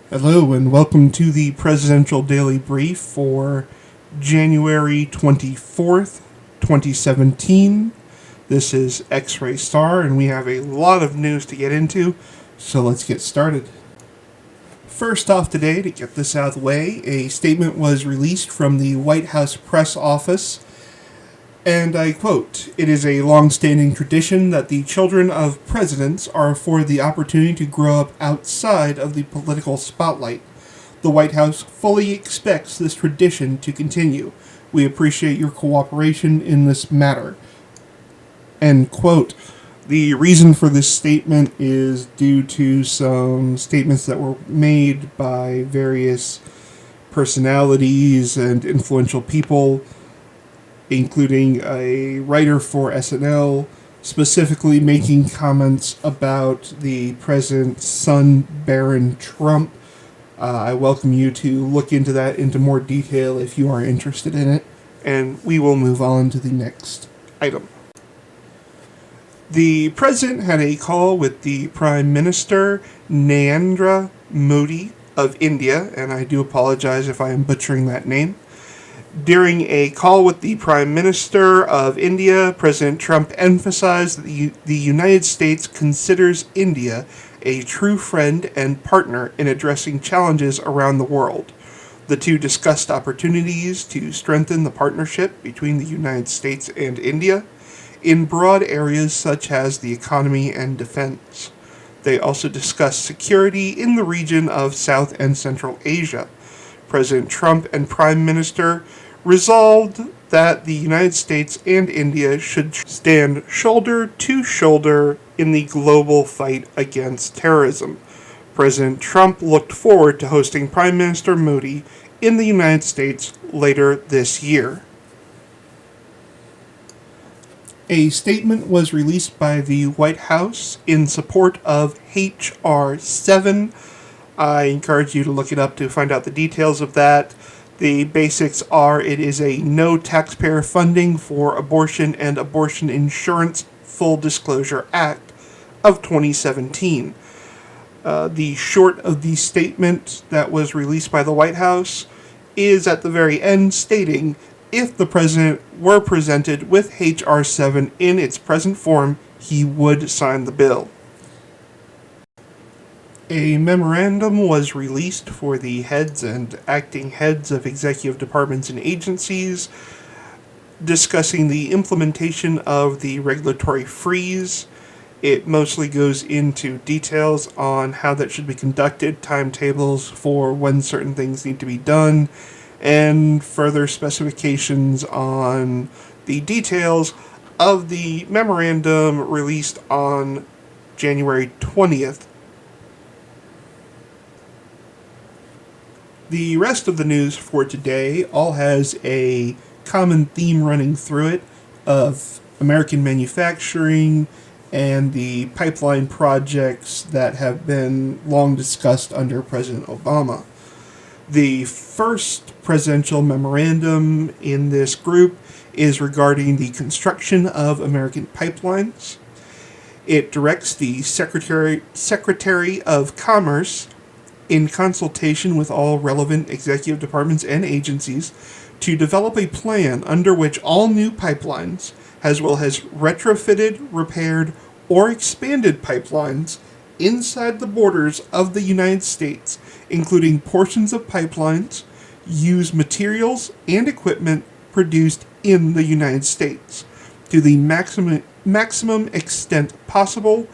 Hello and welcome to the Presidential Daily Brief for January 24th, 2017. This is X-Ray Star and we have a lot of news to get into, so let's get started. First off today, to get this out of the way, a statement was released from the White House press office, and I quote, "It is a long-standing tradition that the children of presidents are afforded the opportunity to grow up outside of the political spotlight. The White House fully expects this tradition to continue. We appreciate your cooperation in this matter." End quote. The reason for this statement is due to some statements that were made by various personalities and influential people, including a writer for SNL, specifically making comments about the president's son, Barron Trump. I welcome you to look into that into more detail if you are interested in it, and we will move on to the next item. The president had a call with the Prime Minister, Narendra Modi of India, and I do apologize if I am butchering that name. During a call with the Prime Minister of India, President Trump emphasized that the United States considers India a true friend and partner in addressing challenges around the world. The two discussed opportunities to strengthen the partnership between the United States and India in broad areas such as the economy and defense. They also discussed security in the region of South and Central Asia. President Trump and Prime Minister resolved that the United States and India should stand shoulder to shoulder in the global fight against terrorism. President Trump looked forward to hosting Prime Minister Modi in the United States later this year. A statement was released by the White House in support of H.R. 7. I encourage you to look it up to find out the details of that. The basics are it is a no taxpayer funding for abortion and abortion insurance full disclosure act of 2017. The short of the statement that was released by the White House is at the very end stating, if the president were presented with H.R. 7 in its present form, he would sign the bill. A memorandum was released for the heads and acting heads of executive departments and agencies discussing the implementation of the regulatory freeze. It mostly goes into details on how that should be conducted, timetables for when certain things need to be done, and further specifications on the details of the memorandum released on January 20th. The rest of the news for today all has a common theme running through it of American manufacturing and the pipeline projects that have been long discussed under President Obama. The first presidential memorandum in this group is regarding the construction of American pipelines. It directs the Secretary of Commerce, in consultation with all relevant executive departments and agencies, to develop a plan under which all new pipelines, as well as retrofitted, repaired, or expanded pipelines inside the borders of the United States, including portions of pipelines, use materials and equipment produced in the United States to the maximum extent possible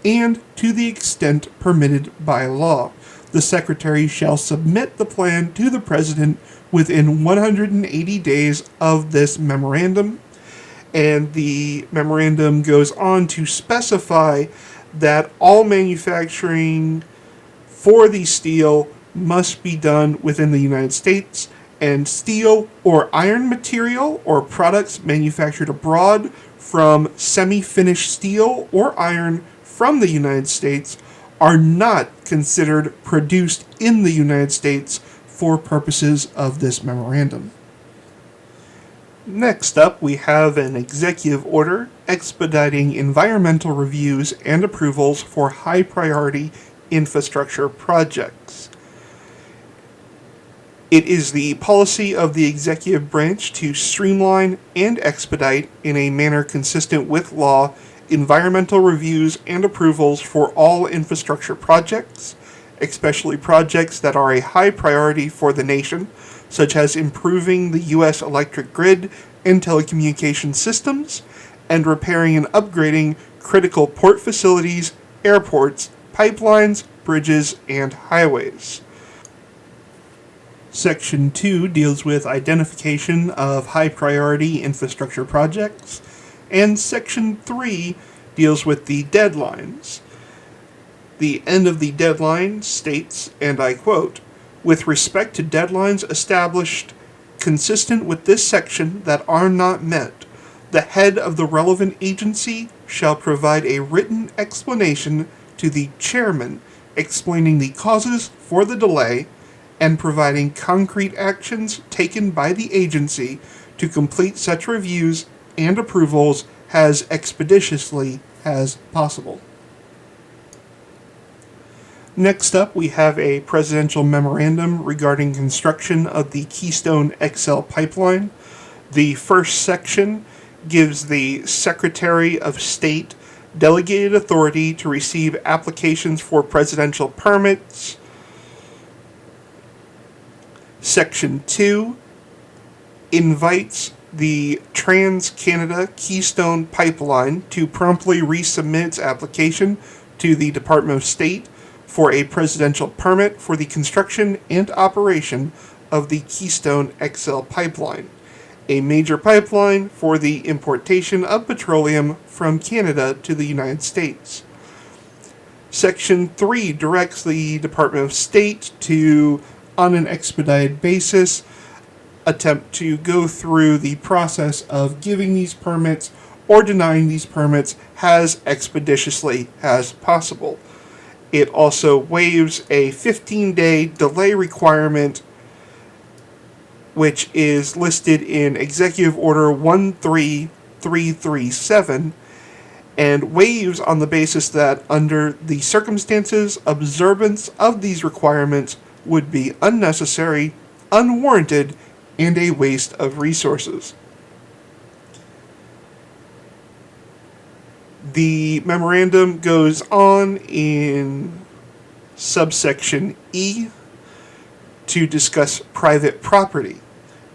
and to the extent permitted by law. The Secretary shall submit the plan to the President within 180 days of this memorandum. And the memorandum goes on to specify that all manufacturing for the steel must be done within the United States, and steel or iron material or products manufactured abroad from semi-finished steel or iron from the United States are not considered produced in the United States for purposes of this memorandum. Next up, we have an executive order expediting environmental reviews and approvals for high-priority infrastructure projects. It is the policy of the executive branch to streamline and expedite, in a manner consistent with law, environmental reviews and approvals for all infrastructure projects, especially projects that are a high priority for the nation, such as improving the U.S. electric grid and telecommunication systems, and repairing and upgrading critical port facilities, airports, pipelines, bridges, and highways. Section 2 deals with identification of high priority infrastructure projects, and Section 3 deals with the deadlines. The end of the deadline states, and I quote, "With respect to deadlines established consistent with this section that are not met, the head of the relevant agency shall provide a written explanation to the chairman explaining the causes for the delay and providing concrete actions taken by the agency to complete such reviews and approvals as expeditiously as possible." Next up, we have a presidential memorandum regarding construction of the Keystone XL pipeline. The first section gives the Secretary of State delegated authority to receive applications for presidential permits. Section 2 invites the Trans-Canada Keystone Pipeline to promptly resubmit its application to the Department of State for a presidential permit for the construction and operation of the Keystone XL pipeline, a major pipeline for the importation of petroleum from Canada to the United States. Section 3 directs the Department of State to, on an expedited basis, attempt to go through the process of giving these permits or denying these permits as expeditiously as possible. It also waives a 15-day delay requirement, which is listed in Executive Order 13337, and waives on the basis that, under the circumstances, observance of these requirements would be unnecessary, unwarranted, and a waste of resources. The memorandum goes on in subsection E to discuss private property,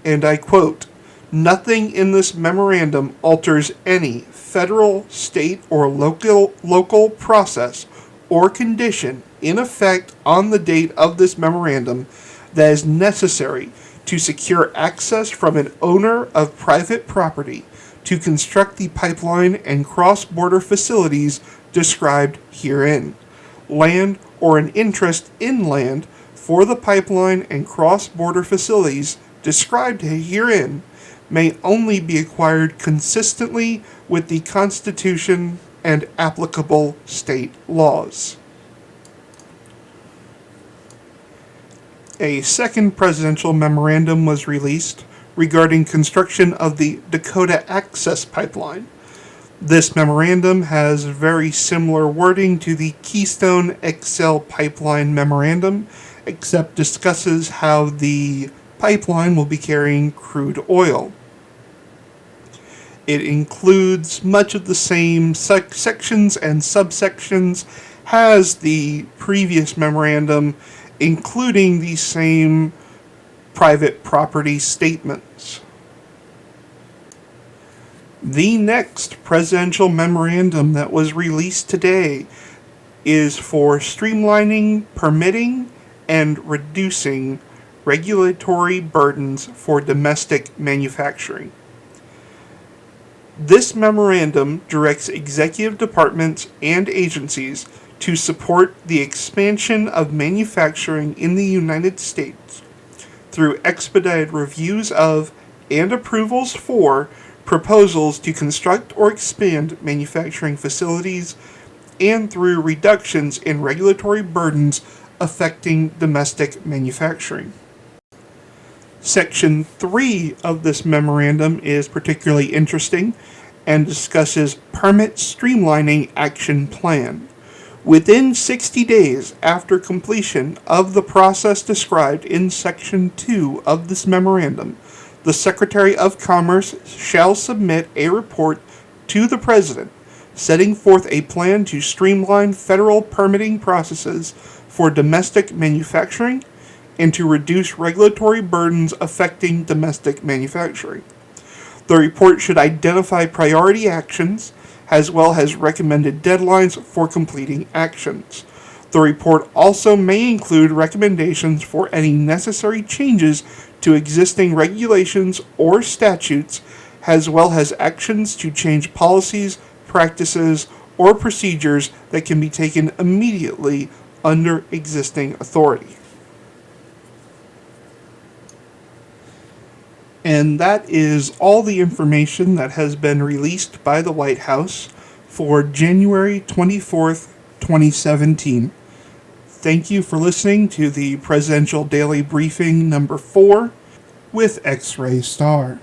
and I quote, "Nothing in this memorandum alters any federal, state, or local process or condition in effect on the date of this memorandum that is necessary to secure access from an owner of private property to construct the pipeline and cross-border facilities described herein. Land or an interest in land for the pipeline and cross-border facilities described herein may only be acquired consistently with the Constitution and applicable state laws." A second presidential memorandum was released regarding construction of the Dakota Access Pipeline. This memorandum has very similar wording to the Keystone XL Pipeline memorandum, except discusses how the pipeline will be carrying crude oil. It includes much of the same sections and subsections as the previous memorandum, including the same private property statements. The next presidential memorandum that was released today is for streamlining, permitting, and reducing regulatory burdens for domestic manufacturing. This memorandum directs executive departments and agencies to support the expansion of manufacturing in the United States through expedited reviews of and approvals for proposals to construct or expand manufacturing facilities, and through reductions in regulatory burdens affecting domestic manufacturing. Section 3 of this memorandum is particularly interesting and discusses Permit Streamlining Action Plan, Within 60 days after completion of the process described in Section 2 of this memorandum, the Secretary of Commerce shall submit a report to the President setting forth a plan to streamline federal permitting processes for domestic manufacturing and to reduce regulatory burdens affecting domestic manufacturing. The report should identify priority actions as well as recommended deadlines for completing actions. The report also may include recommendations for any necessary changes to existing regulations or statutes, as well as actions to change policies, practices, or procedures that can be taken immediately under existing authority. And that is all the information that has been released by the White House for January 24th, 2017. Thank you for listening to the Presidential Daily Briefing number 4 with X-Ray Star.